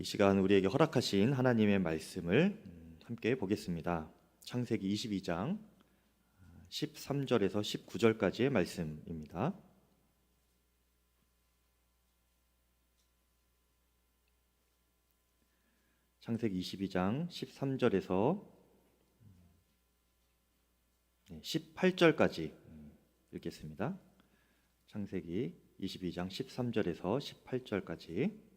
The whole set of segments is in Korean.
이 시간 우리에게 허락하신 하나님의 말씀을 함께 보겠습니다. 창세기 22장 13절에서 19절까지의 말씀입니다. 창세기 22장 13절에서 18절까지 읽겠습니다. 창세기 22장 13절에서 18절까지.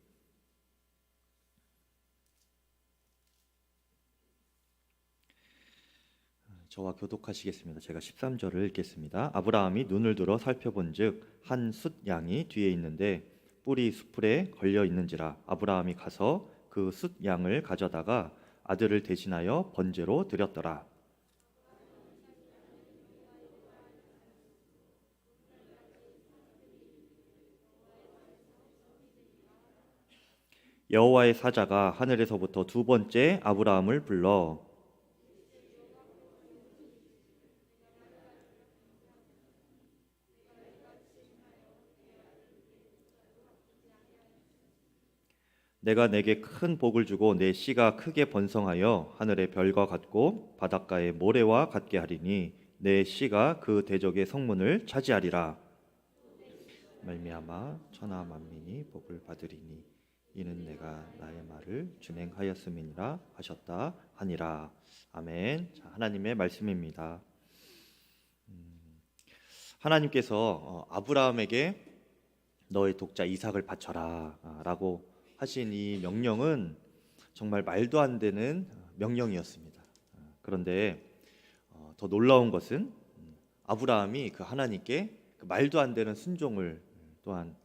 저와 교독하시겠습니다. 제가 13절을 읽겠습니다. 아브라함이 눈을 들어 살펴본즉 한 숫양이 뒤에 있는데 뿔이 수풀에 걸려 있는지라. 아브라함이 가서 그 숫양을 가져다가 아들을 대신하여 번제로 드렸더라. 여호와의 사자가 하늘에서부터 두 번째 아브라함을 불러 내가 내게 큰 복을 주고 내 씨가 크게 번성하여 하늘의 별과 같고 바닷가의 모래와 같게 하리니 내 씨가 그 대적의 성문을 차지하리라. 말미암아 천하 만민이 복을 받으리니 이는 내가 나의 말을 준행하였음이니라 하셨다 하니라. 아멘. 자, 하나님의 말씀입니다. 하나님께서 아브라함에게 너의 독자 이삭을 바쳐라 라고 하신 이 명령은 정말 말도 안 되는 명령이었습니다. 그런데 더 놀라운 것은 아브라함이 그 하나님께 그 말도 안 되는 순종을 또한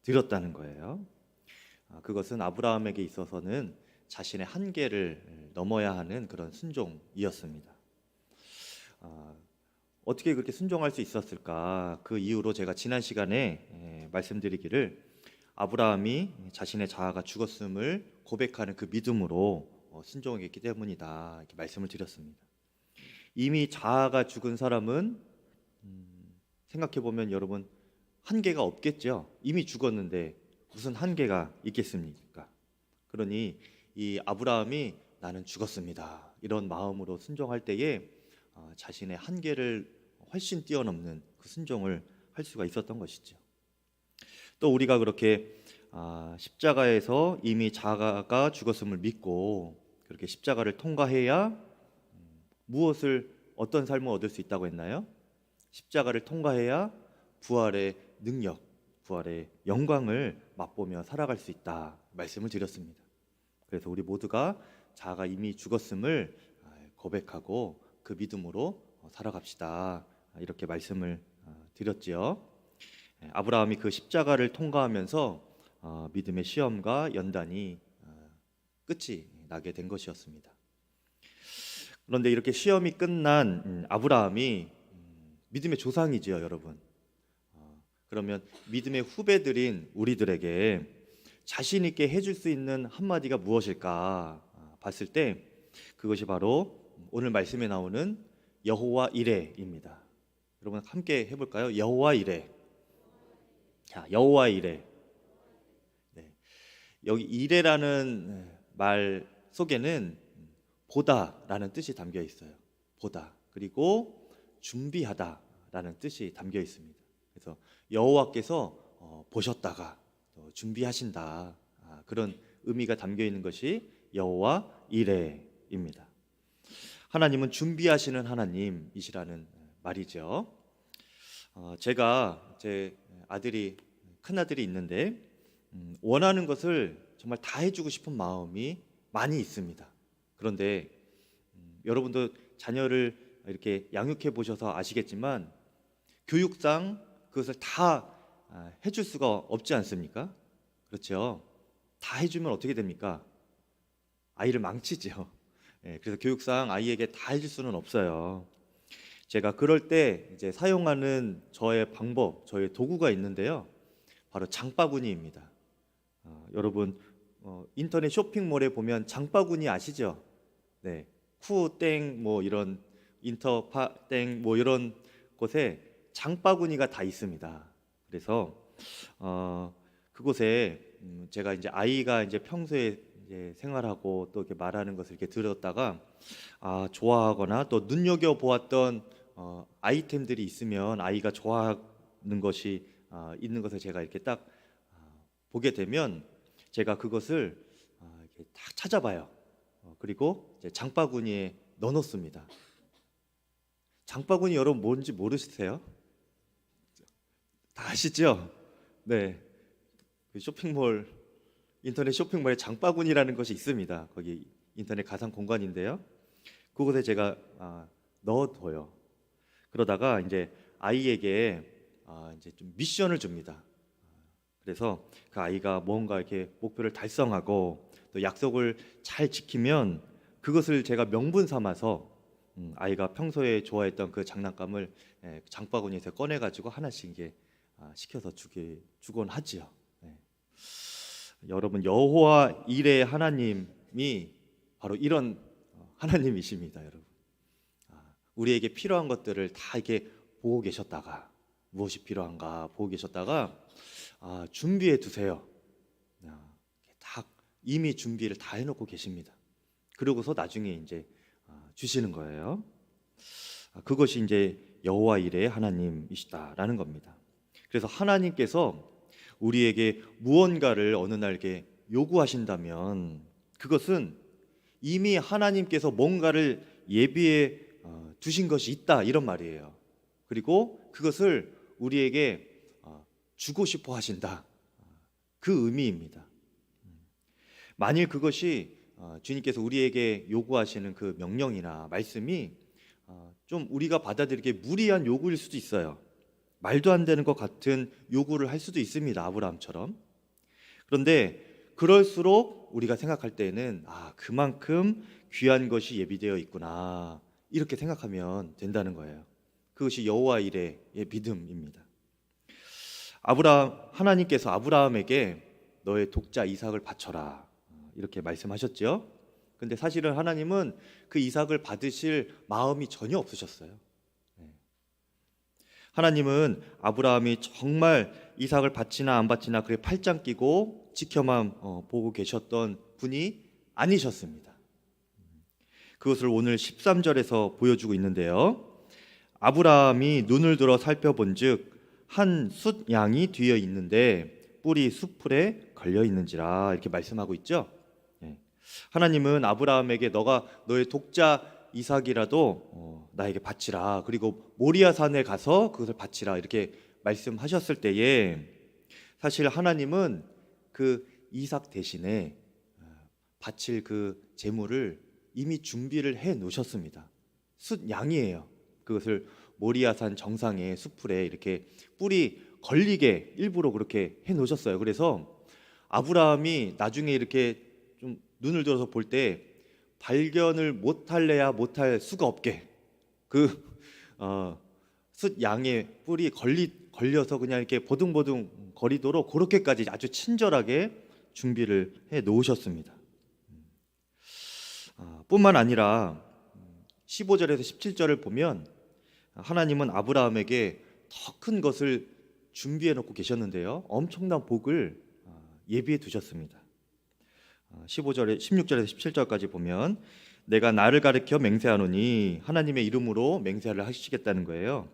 드렸다는 거예요. 그것은 아브라함에게 있어서는 자신의 한계를 넘어야 하는 그런 순종이었습니다. 어떻게 그렇게 순종할 수 있었을까? 그 이유로 제가 지난 시간에 말씀드리기를 아브라함이 자신의 자아가 죽었음을 고백하는 그 믿음으로 순종했기 때문이다 이렇게 말씀을 드렸습니다. 이미 자아가 죽은 사람은 생각해 보면 여러분 한계가 없겠죠. 이미 죽었는데 무슨 한계가 있겠습니까? 그러니 이 아브라함이 나는 죽었습니다 이런 마음으로 순종할 때에 자신의 한계를 훨씬 뛰어넘는 그 순종을 할 수가 있었던 것이죠. 또 우리가 그렇게 십자가에서 이미 자아가 죽었음을 믿고 그렇게 십자가를 통과해야 어떤 삶을 얻을 수 있다고 했나요? 십자가를 통과해야 부활의 능력, 부활의 영광을 맛보며 살아갈 수 있다 말씀을 드렸습니다. 그래서 우리 모두가 자아가 이미 죽었음을 고백하고 그 믿음으로 살아갑시다 이렇게 말씀을 드렸지요. 아브라함이 그 십자가를 통과하면서 믿음의 시험과 연단이 끝이 나게 된 것이었습니다. 그런데 이렇게 시험이 끝난 아브라함이 믿음의 조상이지요, 여러분. 그러면 믿음의 후배들인 우리들에게 자신 있게 해줄 수 있는 한마디가 무엇일까 봤을 때 그것이 바로 오늘 말씀에 나오는 여호와 이레입니다. 여러분 함께 해볼까요? 여호와 이레. 자, 여호와 이레. 네. 여기 이레라는 말 속에는 보다라는 뜻이 담겨 있어요. 보다. 그리고 준비하다라는 뜻이 담겨 있습니다. 그래서 여호와께서 보셨다가 준비하신다 그런 의미가 담겨 있는 것이 여호와 이레입니다. 하나님은 준비하시는 하나님이시라는 말이죠. 제가 제 큰 아들이 있는데 원하는 것을 정말 다 해주고 싶은 마음이 많이 있습니다. 그런데 여러분도 자녀를 이렇게 양육해 보셔서 아시겠지만 교육상 그것을 다 해줄 수가 없지 않습니까? 그렇죠? 다 해주면 어떻게 됩니까? 아이를 망치죠. 그래서 교육상 아이에게 다 해줄 수는 없어요. 제가 그럴 때 이제 사용하는 저의 방법, 저의 도구가 있는데요. 바로 장바구니입니다. 여러분 인터넷 쇼핑몰에 보면 장바구니 아시죠? 네, 쿠땡 뭐 이런 인터파땡 뭐 이런 곳에 장바구니가 다 있습니다. 그래서 그곳에 제가 이제 아이가 이제 평소에 이제 생활하고 또 이렇게 말하는 것을 이렇게 들었다가 좋아하거나 또 눈여겨 보았던 아이템들이 있으면 아이가 좋아하는 것이 있는 것을 제가 이렇게 딱 보게 되면 제가 그것을 이렇게 딱 찾아봐요. 그리고 이제 장바구니에 넣어놓습니다. 장바구니 여러분 뭔지 모르세요? 다 아시죠? 네, 그 쇼핑몰 인터넷 쇼핑몰에 장바구니라는 것이 있습니다. 거기 인터넷 가상 공간인데요. 그곳에 제가 넣어둬요. 그러다가 이제 아이에게 이제 좀 미션을 줍니다. 그래서 그 아이가 뭔가 이렇게 목표를 달성하고 또 약속을 잘 지키면 그것을 제가 명분 삼아서 아이가 평소에 좋아했던 그 장난감을 장바구니에서 꺼내 가지고 하나씩 이게 시켜서 주곤 하지요. 네. 여러분, 여호와 일의 하나님이 바로 이런 하나님이십니다, 여러분. 우리에게 필요한 것들을 다 이렇게 보고 계셨다가 무엇이 필요한가 보고 계셨다가 준비해 두세요. 딱 이미 준비를 다 해놓고 계십니다. 그러고서 나중에 이제 주시는 거예요. 그것이 이제 여호와 일의 하나님이시다라는 겁니다. 그래서 하나님께서 우리에게 무언가를 어느 날 이렇게 요구하신다면 그것은 이미 하나님께서 뭔가를 예비해 두신 것이 있다, 이런 말이에요. 그리고 그것을 우리에게 주고 싶어 하신다, 그 의미입니다. 만일 그것이 주님께서 우리에게 요구하시는 그 명령이나 말씀이 좀 우리가 받아들이기에 무리한 요구일 수도 있어요. 말도 안 되는 것 같은 요구를 할 수도 있습니다, 아브라함처럼. 그런데 그럴수록 우리가 생각할 때는 그만큼 귀한 것이 예비되어 있구나, 이렇게 생각하면 된다는 거예요. 그것이 여호와 일의 믿음입니다. 하나님께서 아브라함에게 너의 독자 이삭을 바쳐라, 이렇게 말씀하셨죠. 근데 사실은 하나님은 그 이삭을 받으실 마음이 전혀 없으셨어요. 하나님은 아브라함이 정말 이삭을 바치나 안 바치나 그래 팔짱 끼고 지켜만 보고 계셨던 분이 아니셨습니다. 그것을 오늘 13절에서 보여주고 있는데요. 아브라함이 눈을 들어 살펴본즉 한 숫양이 뒤에 있는데 뿔이 숫풀에 걸려 있는지라, 이렇게 말씀하고 있죠. 하나님은 아브라함에게 너가 너의 독자 이삭이라도 나에게 바치라, 그리고 모리아 산에 가서 그것을 바치라, 이렇게 말씀하셨을 때에 사실 하나님은 그 이삭 대신에 바칠 그 제물을 이미 준비를 해 놓으셨습니다. 숫양이에요. 그것을 모리아산 정상의 숲풀에 이렇게 뿔이 걸리게 일부러 그렇게 해 놓으셨어요. 그래서 아브라함이 나중에 이렇게 좀 눈을 들어서 볼 때 발견을 못할래야 못할 수가 없게 그 숫양의 뿔이 걸려서 그냥 이렇게 보둥보둥 거리도록 그렇게까지 아주 친절하게 준비를 해 놓으셨습니다. 뿐만 아니라 15절에서 17절을 보면 하나님은 아브라함에게 더 큰 것을 준비해 놓고 계셨는데요, 엄청난 복을 예비해 두셨습니다. 16절에서 17절까지 보면 내가 나를 가리켜 맹세하노니, 하나님의 이름으로 맹세를 하시겠다는 거예요.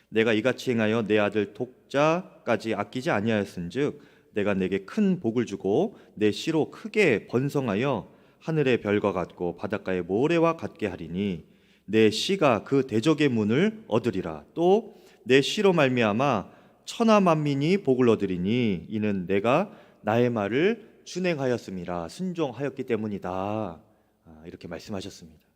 내가 이같이 행하여 내 아들 독자까지 아끼지 아니하였은즉 내가 내게 큰 복을 주고 내 씨로 크게 번성하여 하늘의 별과 같고 바닷가의 모래와 같게 하리니 내 씨가 그 대적의 문을 얻으리라. 또 내 씨로 말미암아 천하 만민이 복을 얻으리니 이는 내가 나의 말을 준행하였음이라, 순종하였기 때문이다, 이렇게 말씀하셨습니다.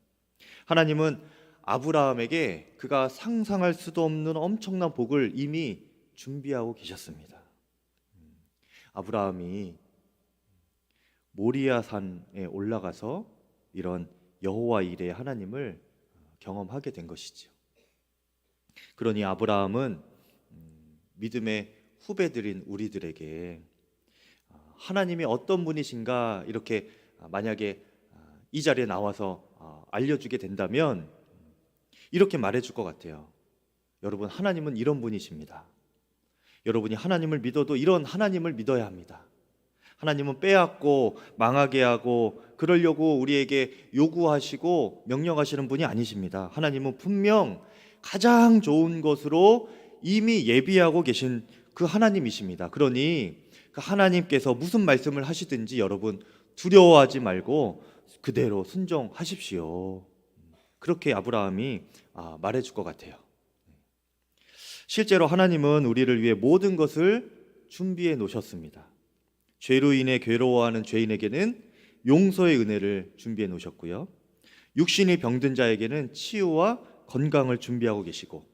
하나님은 아브라함에게 그가 상상할 수도 없는 엄청난 복을 이미 준비하고 계셨습니다. 아브라함이 모리아 산에 올라가서 이런 여호와 일의 하나님을 경험하게 된 것이죠. 그러니 아브라함은 믿음의 후배들인 우리들에게 하나님이 어떤 분이신가 이렇게 만약에 이 자리에 나와서 알려주게 된다면 이렇게 말해줄 것 같아요. 여러분, 하나님은 이런 분이십니다. 여러분이 하나님을 믿어도 이런 하나님을 믿어야 합니다. 하나님은 빼앗고 망하게 하고 그러려고 우리에게 요구하시고 명령하시는 분이 아니십니다. 하나님은 분명 가장 좋은 것으로 이미 예비하고 계신 그 하나님이십니다. 그러니 그 하나님께서 무슨 말씀을 하시든지 여러분 두려워하지 말고 그대로 순종하십시오. 그렇게 아브라함이 말해줄 것 같아요. 실제로 하나님은 우리를 위해 모든 것을 준비해 놓으셨습니다. 죄로 인해 괴로워하는 죄인에게는 용서의 은혜를 준비해 놓으셨고요. 육신이 병든 자에게는 치유와 건강을 준비하고 계시고,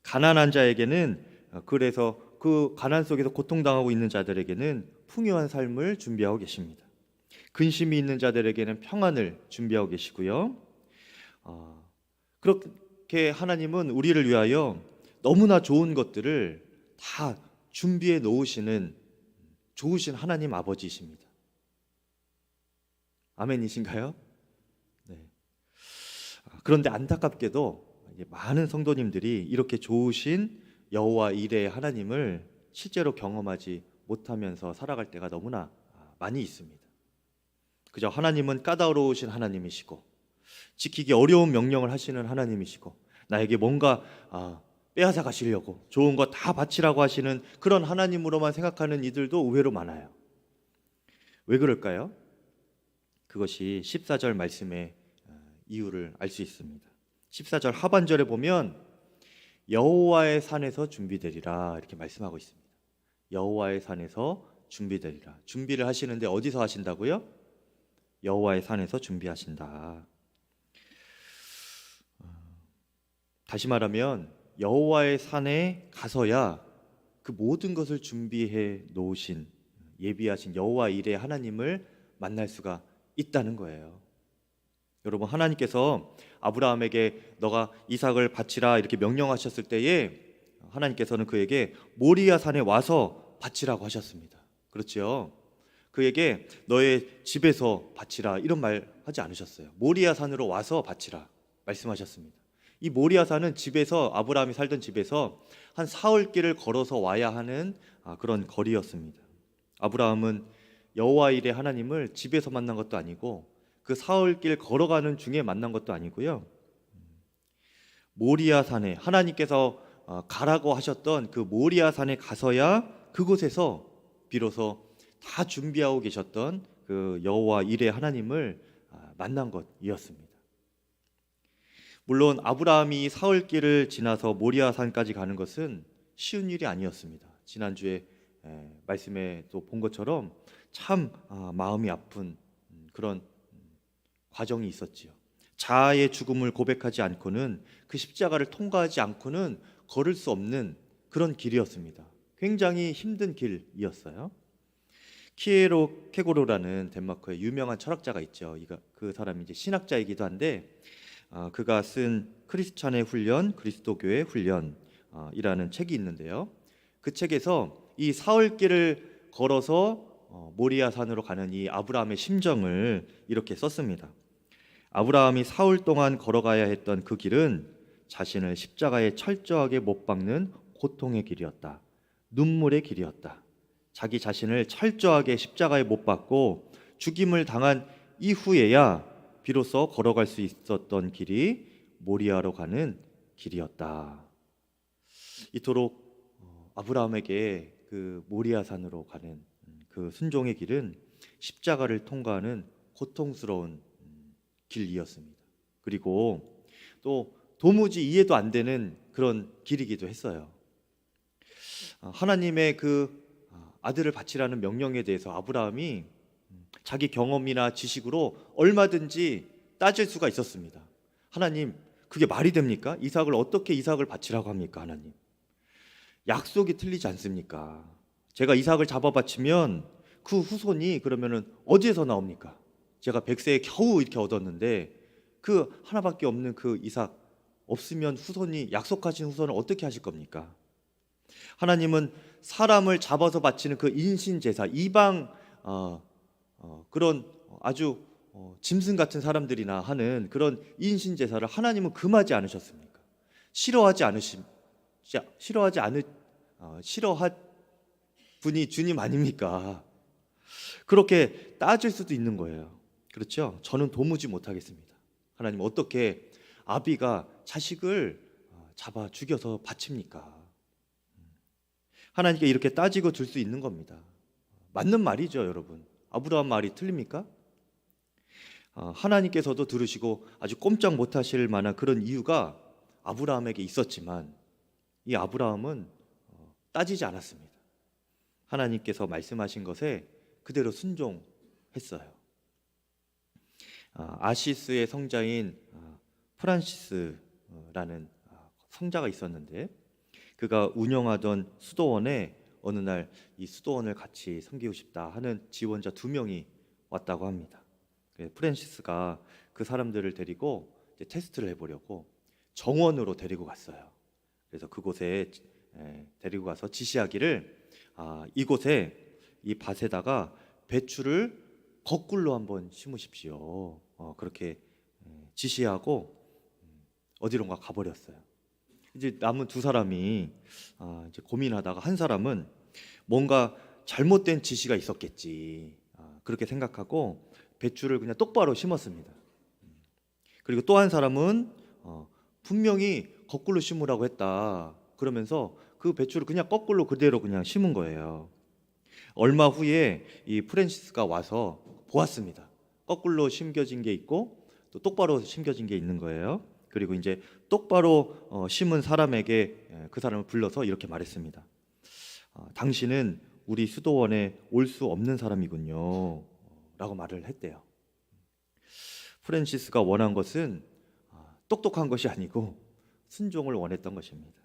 가난한 자에게는 그래서 그 가난 속에서 고통당하고 있는 자들에게는 풍요한 삶을 준비하고 계십니다. 근심이 있는 자들에게는 평안을 준비하고 계시고요. 그렇게 하나님은 우리를 위하여 너무나 좋은 것들을 다 준비해 놓으시는 좋으신 하나님 아버지이십니다. 아멘이신가요? 네. 그런데 안타깝게도 많은 성도님들이 이렇게 좋으신 여호와 이레의 하나님을 실제로 경험하지 못하면서 살아갈 때가 너무나 많이 있습니다. 그저 하나님은 까다로우신 하나님이시고 지키기 어려운 명령을 하시는 하나님이시고 나에게 뭔가 빼앗아 가시려고 좋은 거 다 바치라고 하시는 그런 하나님으로만 생각하는 이들도 의외로 많아요. 왜 그럴까요? 그것이 14절 말씀의 이유를 알 수 있습니다. 14절 하반절에 보면 여호와의 산에서 준비되리라 이렇게 말씀하고 있습니다. 여호와의 산에서 준비되리라. 준비를 하시는데 어디서 하신다고요? 여호와의 산에서 준비하신다. 다시 말하면 여호와의 산에 가서야 그 모든 것을 준비해 놓으신 예비하신 여호와 이레 하나님을 만날 수가 있다는 거예요. 여러분, 하나님께서 아브라함에게 너가 이삭을 바치라 이렇게 명령하셨을 때에 하나님께서는 그에게 모리아 산에 와서 바치라고 하셨습니다. 그렇죠? 그에게 너의 집에서 바치라 이런 말 하지 않으셨어요. 모리아 산으로 와서 바치라 말씀하셨습니다. 이 모리아 산은 집에서 아브라함이 살던 집에서 한 사흘길을 걸어서 와야 하는 그런 거리였습니다. 아브라함은 여호와 이레 하나님을 집에서 만난 것도 아니고 그 사흘길 걸어가는 중에 만난 것도 아니고요. 모리아 산에 하나님께서 가라고 하셨던 그 모리아 산에 가서야 그곳에서 비로소 다 준비하고 계셨던 그 여호와 이레 하나님을 만난 것이었습니다. 물론 아브라함이 사흘길을 지나서 모리아 산까지 가는 것은 쉬운 일이 아니었습니다. 지난주에 말씀에 또 본 것처럼 참 마음이 아픈 그런 과정이 있었지요. 자아의 죽음을 고백하지 않고는 그 십자가를 통과하지 않고는 걸을 수 없는 그런 길이었습니다. 굉장히 힘든 길이었어요. 키에로 케고로라는 덴마크의 유명한 철학자가 있죠. 그 사람이 이제 신학자이기도 한데 그가 쓴 크리스찬의 훈련, 그리스도교의 훈련이라는 책이 있는데요. 그 책에서 이 사흘길을 걸어서 모리아 산으로 가는 이 아브라함의 심정을 이렇게 썼습니다. 아브라함이 사흘 동안 걸어가야 했던 그 길은 자신을 십자가에 철저하게 못 박는 고통의 길이었다. 눈물의 길이었다. 자기 자신을 철저하게 십자가에 못 박고 죽임을 당한 이후에야 비로소 걸어갈 수 있었던 길이 모리아로 가는 길이었다. 이토록 아브라함에게 그 모리아 산으로 가는 그 순종의 길은 십자가를 통과하는 고통스러운 길이었습니다. 그리고 또 도무지 이해도 안 되는 그런 길이기도 했어요. 하나님의 그 아들을 바치라는 명령에 대해서 아브라함이 자기 경험이나 지식으로 얼마든지 따질 수가 있었습니다. 하나님, 그게 말이 됩니까? 어떻게 이삭을 바치라고 합니까? 하나님, 약속이 틀리지 않습니까? 제가 이삭을 잡아 바치면 그 후손이 그러면은 어디에서 나옵니까? 제가 100세에 겨우 이렇게 얻었는데 그 하나밖에 없는 그 이삭 없으면 약속하신 후손을 어떻게 하실 겁니까? 하나님은 사람을 잡아서 바치는 그 인신제사, 이방 그런 아주 짐승 같은 사람들이나 하는 그런 인신제사를 하나님은 금하지 않으셨습니까? 싫어할 분이 주님 아닙니까? 그렇게 따질 수도 있는 거예요. 그렇죠? 저는 도무지 못하겠습니다. 하나님, 어떻게 아비가 자식을 잡아 죽여서 바칩니까? 하나님께 이렇게 따지고 들 수 있는 겁니다. 맞는 말이죠, 여러분. 아브라함 말이 틀립니까? 하나님께서도 들으시고 아주 꼼짝 못하실 만한 그런 이유가 아브라함에게 있었지만 이 아브라함은 따지지 않았습니다. 하나님께서 말씀하신 것에 그대로 순종했어요. 아시스의 성자인 프란시스라는 성자가 있었는데, 그가 운영하던 수도원에 어느 날 이 수도원을 같이 섬기고 싶다 하는 지원자 2명이 왔다고 합니다. 프란시스가 그 사람들을 데리고 이제 테스트를 해보려고 정원으로 데리고 갔어요. 그래서 그곳에 데리고 가서 지시하기를, 이곳에 이 밭에다가 배추를 거꾸로 한번 심으십시오. 그렇게 지시하고 어디론가 가버렸어요. 이제 남은 2사람이 이제 고민하다가 한 사람은 뭔가 잘못된 지시가 있었겠지, 그렇게 생각하고 배추를 그냥 똑바로 심었습니다. 그리고 또 한 사람은 분명히 거꾸로 심으라고 했다 그러면서 그 배추를 그냥 거꾸로 그대로 그냥 심은 거예요. 얼마 후에 이 프란시스가 와서 보았습니다. 거꾸로 심겨진 게 있고 또 똑바로 심겨진 게 있는 거예요. 그리고 이제 똑바로 심은 사람에게 그 사람을 불러서 이렇게 말했습니다. 당신은 우리 수도원에 올 수 없는 사람이군요 라고 말을 했대요. 프란시스가 원한 것은 똑똑한 것이 아니고 순종을 원했던 것입니다.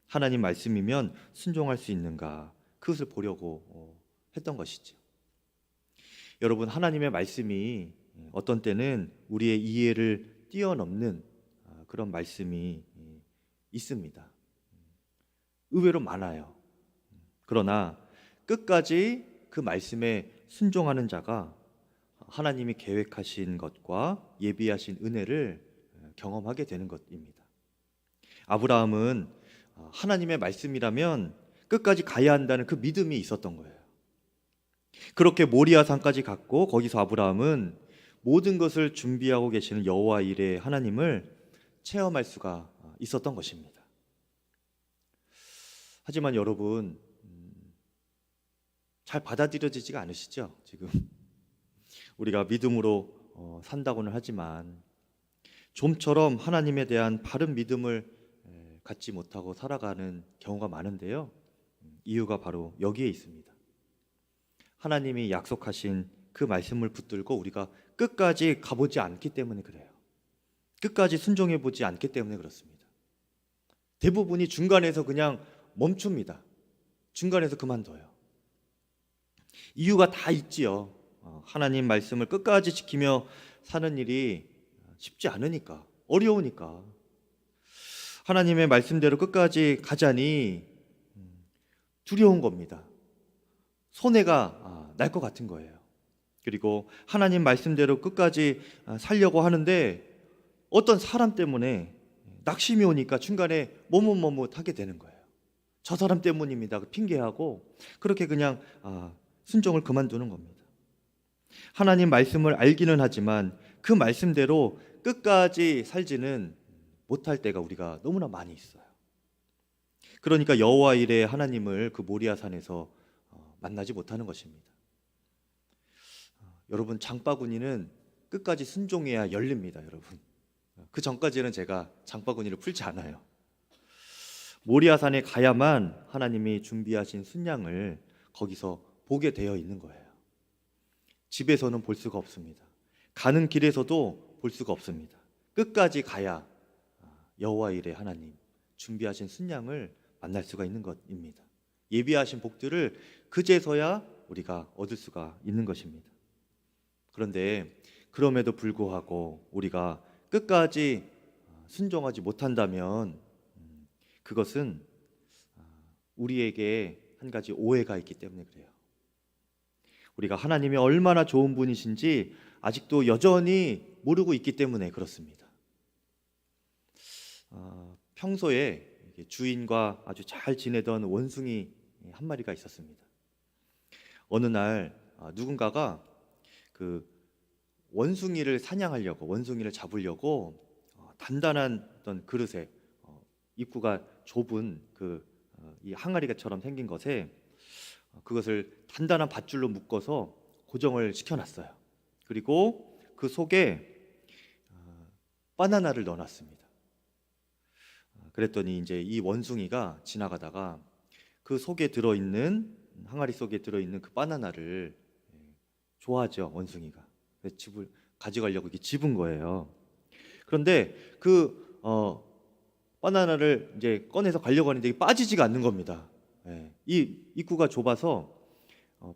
하나님 말씀이면 순종할 수 있는가, 그것을 보려고 했던 것이죠. 여러분, 하나님의 말씀이 어떤 때는 우리의 이해를 뛰어넘는 그런 말씀이 있습니다. 의외로 많아요. 그러나 끝까지 그 말씀에 순종하는 자가 하나님이 계획하신 것과 예비하신 은혜를 경험하게 되는 것입니다. 아브라함은 하나님의 말씀이라면 끝까지 가야 한다는 그 믿음이 있었던 거예요. 그렇게 모리아 산까지 갔고 거기서 아브라함은 모든 것을 준비하고 계시는 여호와 일의 하나님을 체험할 수가 있었던 것입니다. 하지만 여러분, 잘 받아들여지지가 않으시죠? 지금 우리가 믿음으로 산다고는 하지만 좀처럼 하나님에 대한 바른 믿음을 갖지 못하고 살아가는 경우가 많은데요. 이유가 바로 여기에 있습니다. 하나님이 약속하신 그 말씀을 붙들고 우리가 끝까지 가보지 않기 때문에 그래요. 끝까지 순종해 보지 않기 때문에 그렇습니다. 대부분이 중간에서 그냥 멈춥니다. 중간에서 그만둬요. 이유가 다 있지요. 하나님 말씀을 끝까지 지키며 사는 일이 쉽지 않으니까, 어려우니까. 하나님의 말씀대로 끝까지 가자니 두려운 겁니다. 손해가 날 것 같은 거예요. 그리고 하나님 말씀대로 끝까지 살려고 하는데 어떤 사람 때문에 낙심이 오니까 중간에 머뭇머뭇하게 되는 거예요. 저 사람 때문입니다 핑계하고 그렇게 그냥 순종을 그만두는 겁니다. 하나님 말씀을 알기는 하지만 그 말씀대로 끝까지 살지는 못할 때가 우리가 너무나 많이 있어요. 그러니까 여호와 일의 하나님을 그 모리아 산에서 만나지 못하는 것입니다. 여러분, 장바구니는 끝까지 순종해야 열립니다. 여러분, 그 전까지는 제가 장바구니를 풀지 않아요. 모리아 산에 가야만 하나님이 준비하신 순양을 거기서 보게 되어 있는 거예요. 집에서는 볼 수가 없습니다. 가는 길에서도 볼 수가 없습니다. 끝까지 가야 여호와 일의 하나님 준비하신 순양을 만날 수가 있는 것입니다. 예비하신 복들을 그제서야 우리가 얻을 수가 있는 것입니다. 그런데 그럼에도 불구하고 우리가 끝까지 순종하지 못한다면 그것은 우리에게 한 가지 오해가 있기 때문에 그래요. 우리가 하나님이 얼마나 좋은 분이신지 아직도 여전히 모르고 있기 때문에 그렇습니다. 평소에 주인과 아주 잘 지내던 원숭이 한 마리가 있었습니다. 어느 날 누군가가 그 원숭이를 사냥하려고, 원숭이를 잡으려고 단단한 어떤 그릇에 입구가 좁은 이 항아리처럼 생긴 것에 그것을 단단한 밧줄로 묶어서 고정을 시켜놨어요. 그리고 그 속에 바나나를 넣어놨습니다. 그랬더니 이제 이 원숭이가 지나가다가 그 속에 들어있는, 항아리 속에 들어있는 그 바나나를 좋아하죠, 원숭이가. 그래서 집을 가져가려고 이렇게 집은 거예요. 그런데 바나나를 이제 꺼내서 가려고 하는데 이게 빠지지가 않는 겁니다. 이 입구가 좁아서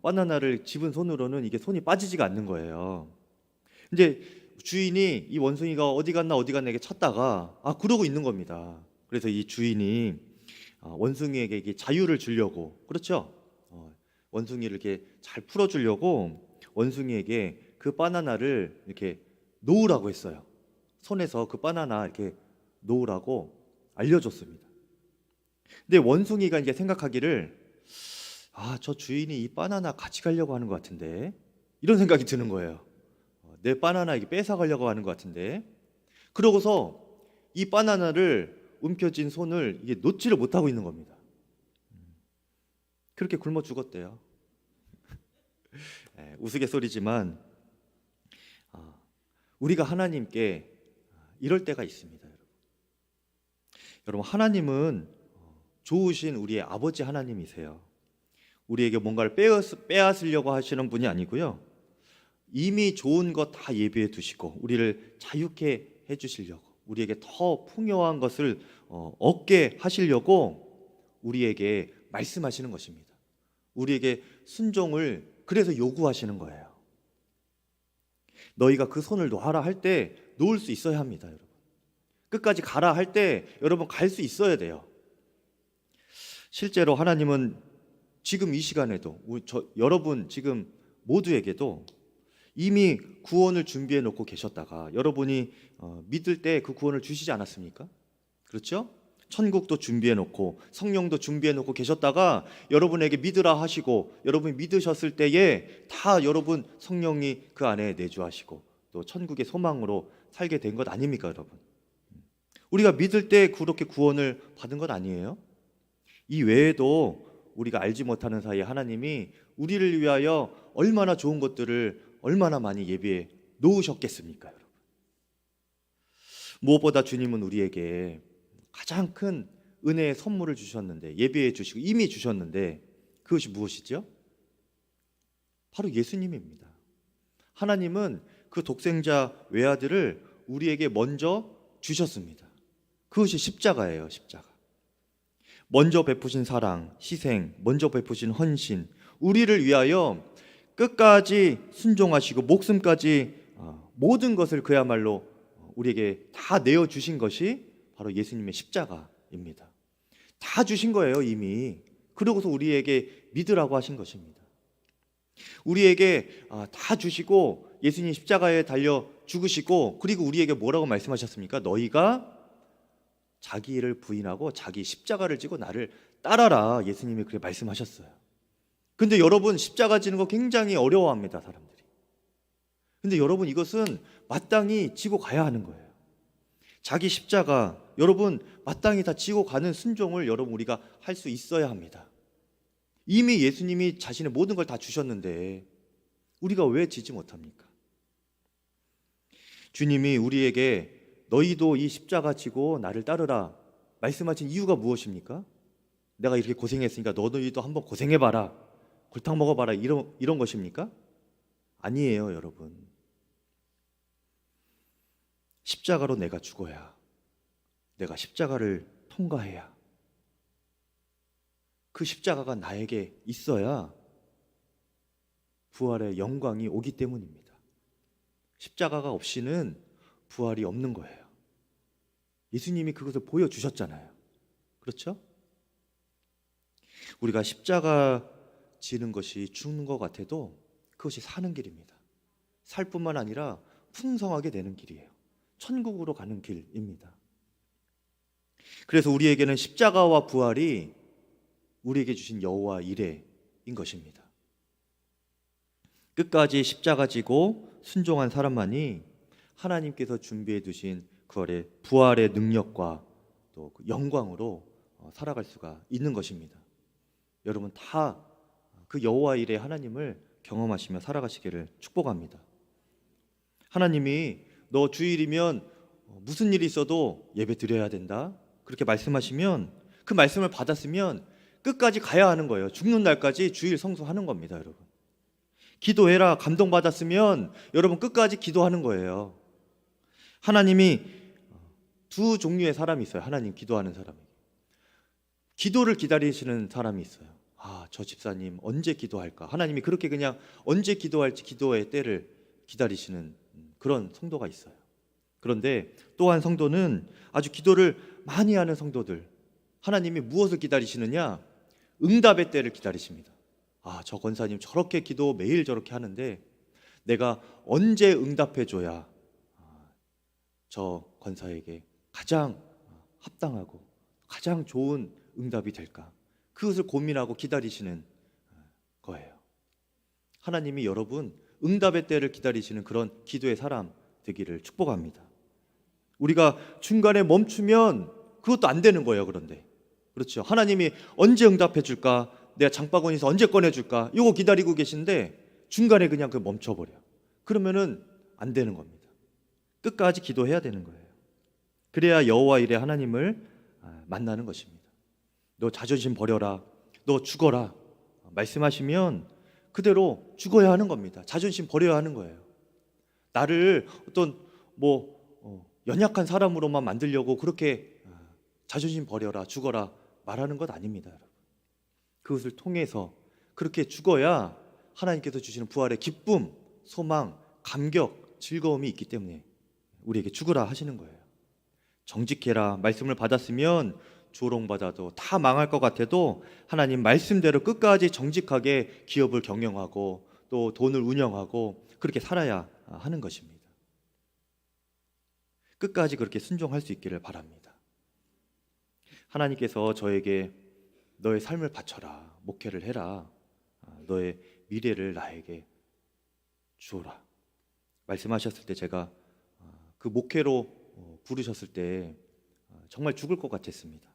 바나나를 집은 손으로는 이게 손이 빠지지가 않는 거예요. 이제 주인이 이 원숭이가 어디 갔나 이렇게 찾다가 그러고 있는 겁니다. 그래서 이 주인이 원숭이에게 이게 자유를 주려고, 그렇죠? 원숭이를 이렇게 잘 풀어주려고 원숭이에게 그 바나나를 이렇게 놓으라고 했어요. 손에서 그 바나나 이렇게 놓으라고 알려줬습니다. 근데 원숭이가 이제 생각하기를 저 주인이 이 바나나 같이 가려고 하는 것 같은데, 이런 생각이 드는 거예요. 내 바나나 이게 뺏어 가려고 하는 것 같은데. 그러고서 이 바나나를 움켜쥔 손을 이게 놓지를 못하고 있는 겁니다. 그렇게 굶어 죽었대요. 우스갯소리지만 우리가 하나님께 이럴 때가 있습니다. 여러분, 하나님은 좋으신 우리의 아버지 하나님이세요. 우리에게 뭔가를 빼앗으려고 하시는 분이 아니고요, 이미 좋은 것 다 예비해 두시고 우리를 자유케 해주시려고, 우리에게 더 풍요한 것을 얻게 하시려고 우리에게 말씀하시는 것입니다. 우리에게 순종을 그래서 요구하시는 거예요. 너희가 그 손을 놓아라 할 때 놓을 수 있어야 합니다. 여러분, 끝까지 가라 할 때 여러분 갈 수 있어야 돼요. 실제로 하나님은 지금 이 시간에도 여러분 지금 모두에게도 이미 구원을 준비해 놓고 계셨다가 여러분이 믿을 때 그 구원을 주시지 않았습니까? 그렇죠? 천국도 준비해 놓고 성령도 준비해 놓고 계셨다가 여러분에게 믿으라 하시고 여러분이 믿으셨을 때에 다 여러분 성령이 그 안에 내주하시고 또 천국의 소망으로 살게 된 것 아닙니까, 여러분? 우리가 믿을 때 그렇게 구원을 받은 것 아니에요? 이 외에도 우리가 알지 못하는 사이에 하나님이 우리를 위하여 얼마나 좋은 것들을 얼마나 많이 예비해 놓으셨겠습니까, 여러분? 무엇보다 주님은 우리에게 가장 큰 은혜의 선물을 주셨는데, 예비해 주시고 이미 주셨는데, 그것이 무엇이죠? 바로 예수님입니다. 하나님은 그 독생자 외아들을 우리에게 먼저 주셨습니다. 그것이 십자가예요, 십자가. 먼저 베푸신 사랑, 희생, 먼저 베푸신 헌신, 우리를 위하여 끝까지 순종하시고 목숨까지 모든 것을 그야말로 우리에게 다 내어주신 것이 바로 예수님의 십자가입니다. 다 주신 거예요, 이미. 그러고서 우리에게 믿으라고 하신 것입니다. 우리에게 다 주시고 예수님 십자가에 달려 죽으시고, 그리고 우리에게 뭐라고 말씀하셨습니까? 너희가 자기 일을 부인하고 자기 십자가를 지고 나를 따라라. 예수님이 그렇게 말씀하셨어요. 근데 여러분, 십자가 지는 거 굉장히 어려워합니다, 사람들이. 근데 여러분, 이것은 마땅히 지고 가야 하는 거예요. 자기 십자가, 여러분 마땅히 다 지고 가는 순종을 여러분 우리가 할 수 있어야 합니다. 이미 예수님이 자신의 모든 걸 다 주셨는데 우리가 왜 지지 못합니까? 주님이 우리에게 너희도 이 십자가 지고 나를 따르라 말씀하신 이유가 무엇입니까? 내가 이렇게 고생했으니까 너희도 한번 고생해봐라, 골탕 먹어봐라, 이런 것입니까? 아니에요, 여러분. 십자가로 내가 죽어야, 내가 십자가를 통과해야, 그 십자가가 나에게 있어야 부활의 영광이 오기 때문입니다. 십자가가 없이는 부활이 없는 거예요. 예수님이 그것을 보여주셨잖아요. 그렇죠? 우리가 십자가 지는 것이 죽는 것 같아도 그것이 사는 길입니다. 살 뿐만 아니라 풍성하게 되는 길이에요. 천국으로 가는 길입니다. 그래서 우리에게는 십자가와 부활이 우리에게 주신 여호와 이레인 것입니다. 끝까지 십자가 지고 순종한 사람만이 하나님께서 준비해 두신 그 부활의 능력과 또 그 영광으로 살아갈 수가 있는 것입니다. 여러분 다 그 여호와 일의 하나님을 경험하시며 살아가시기를 축복합니다. 하나님이 너 주일이면 무슨 일이 있어도 예배 드려야 된다 그렇게 말씀하시면 그 말씀을 받았으면 끝까지 가야 하는 거예요. 죽는 날까지 주일 성수하는 겁니다. 여러분 기도해라 감동받았으면 여러분 끝까지 기도하는 거예요. 하나님이 두 종류의 사람이 있어요. 하나님 기도하는 사람이, 기도를 기다리시는 사람이 있어요. 저 집사님 언제 기도할까? 하나님이 그렇게 그냥 언제 기도할지 기도의 때를 기다리시는 그런 성도가 있어요. 그런데 또한 성도는 아주 기도를 많이 하는 성도들, 하나님이 무엇을 기다리시느냐? 응답의 때를 기다리십니다. 저 권사님 저렇게 기도 매일 저렇게 하는데 내가 언제 응답해줘야 저 권사에게 가장 합당하고 가장 좋은 응답이 될까? 그것을 고민하고 기다리시는 거예요. 하나님이 여러분 응답의 때를 기다리시는 그런 기도의 사람 되기를 축복합니다. 우리가 중간에 멈추면 그것도 안 되는 거예요. 그런데 그렇죠. 하나님이 언제 응답해 줄까? 내가 장바구니에서 언제 꺼내 줄까? 이거 기다리고 계신데 중간에 그냥 그 멈춰버려. 그러면은 안 되는 겁니다. 끝까지 기도해야 되는 거예요. 그래야 여호와 일의 하나님을 만나는 것입니다. 너 자존심 버려라, 너 죽어라 말씀하시면 그대로 죽어야 하는 겁니다. 자존심 버려야 하는 거예요. 나를 어떤 연약한 사람으로만 만들려고 그렇게 자존심 버려라, 죽어라 말하는 것 아닙니다. 여러분. 그것을 통해서 그렇게 죽어야 하나님께서 주시는 부활의 기쁨, 소망, 감격, 즐거움이 있기 때문에 우리에게 죽으라 하시는 거예요. 정직해라 말씀을 받았으면 조롱받아도 다 망할 것 같아도 하나님 말씀대로 끝까지 정직하게 기업을 경영하고 또 돈을 운영하고 그렇게 살아야 하는 것입니다. 끝까지 그렇게 순종할 수 있기를 바랍니다. 하나님께서 저에게 너의 삶을 바쳐라, 목회를 해라, 너의 미래를 나에게 주어라 말씀하셨을 때 제가 그 목회로 부르셨을 때 정말 죽을 것 같았습니다.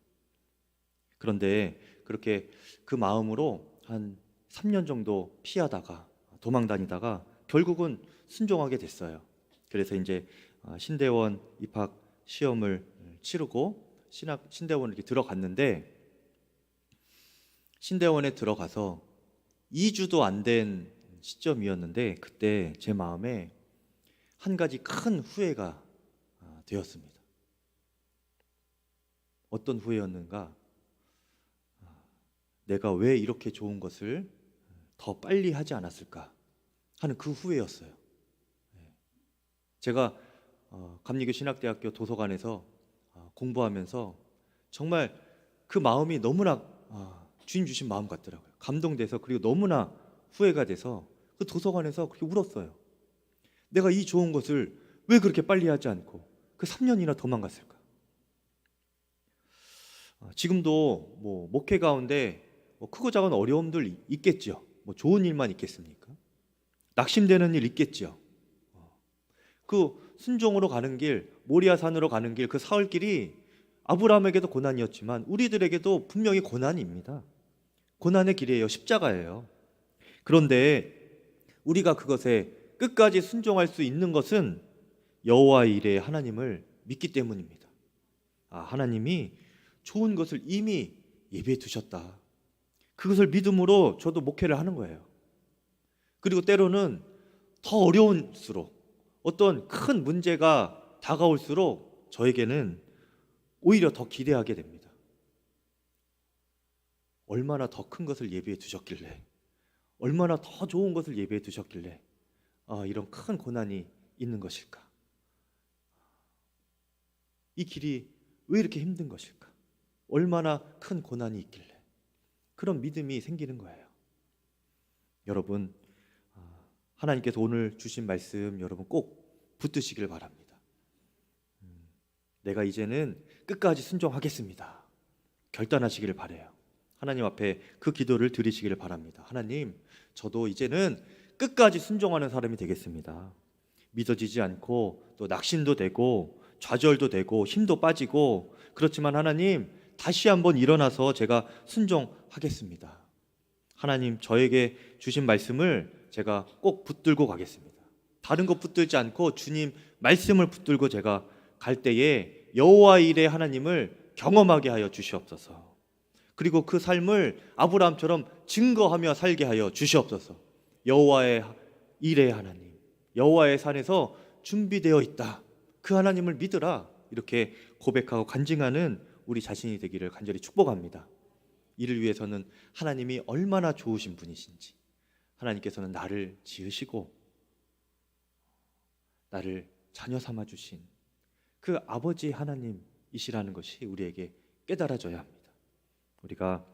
그런데 그렇게 그 마음으로 한 3년 정도 피하다가 도망 다니다가 결국은 순종하게 됐어요. 그래서 이제 신대원 입학 시험을 치르고 신대원을 이렇게 들어갔는데 신대원에 들어가서 2주도 안 된 시점이었는데 그때 제 마음에 한 가지 큰 후회가 되었습니다. 어떤 후회였는가? 내가 왜 이렇게 좋은 것을 더 빨리 하지 않았을까 하는 그 후회였어요. 제가 감리교 신학대학교 도서관에서 공부하면서 정말 그 마음이 너무나 주님 주신 마음 같더라고요. 감동돼서 그리고 너무나 후회가 돼서 그 도서관에서 그렇게 울었어요. 내가 이 좋은 것을 왜 그렇게 빨리 하지 않고 그 3년이나 도망갔을까? 지금도 목회 가운데 크고 작은 어려움들 있겠죠. 좋은 일만 있겠습니까? 낙심되는 일 있겠죠. 그 순종으로 가는 길, 모리아산으로 가는 길, 그 사흘길이 아브라함에게도 고난이었지만 우리들에게도 분명히 고난입니다. 고난의 길이에요. 십자가예요. 그런데 우리가 그것에 끝까지 순종할 수 있는 것은 여호와 일의 하나님을 믿기 때문입니다. 하나님이 좋은 것을 이미 예비해 두셨다. 그것을 믿음으로 저도 목회를 하는 거예요. 그리고 때로는 더 어려울수록 어떤 큰 문제가 다가올수록 저에게는 오히려 더 기대하게 됩니다. 얼마나 더 큰 것을 예비해 두셨길래, 얼마나 더 좋은 것을 예비해 두셨길래 이런 큰 고난이 있는 것일까? 이 길이 왜 이렇게 힘든 것일까? 얼마나 큰 고난이 있길래 그런 믿음이 생기는 거예요. 여러분, 하나님께서 오늘 주신 말씀 여러분 꼭 붙드시길 바랍니다. 내가 이제는 끝까지 순종하겠습니다. 결단하시기를 바라요. 하나님 앞에 그 기도를 드리시기를 바랍니다. 하나님, 저도 이제는 끝까지 순종하는 사람이 되겠습니다. 믿어지지 않고 또 낙심도 되고 좌절도 되고 힘도 빠지고, 그렇지만 하나님, 다시 한번 일어나서 제가 순종하겠습니다. 하나님, 저에게 주신 말씀을 제가 꼭 붙들고 가겠습니다. 다른 것 붙들지 않고 주님 말씀을 붙들고 제가 갈 때에 여호와 일의 하나님을 경험하게 하여 주시옵소서. 그리고 그 삶을 아브라함처럼 증거하며 살게 하여 주시옵소서. 여호와의 일의 하나님, 여호와의 산에서 준비되어 있다, 그 하나님을 믿으라, 이렇게 고백하고 간증하는 우리 자신이 되기를 간절히 축복합니다. 이를 위해서는 하나님이 얼마나 좋으신 분이신지, 하나님께서는 나를 지으시고 나를 자녀 삼아 주신 그 아버지 하나님이시라는 것이 우리에게 깨달아져야 합니다. 우리가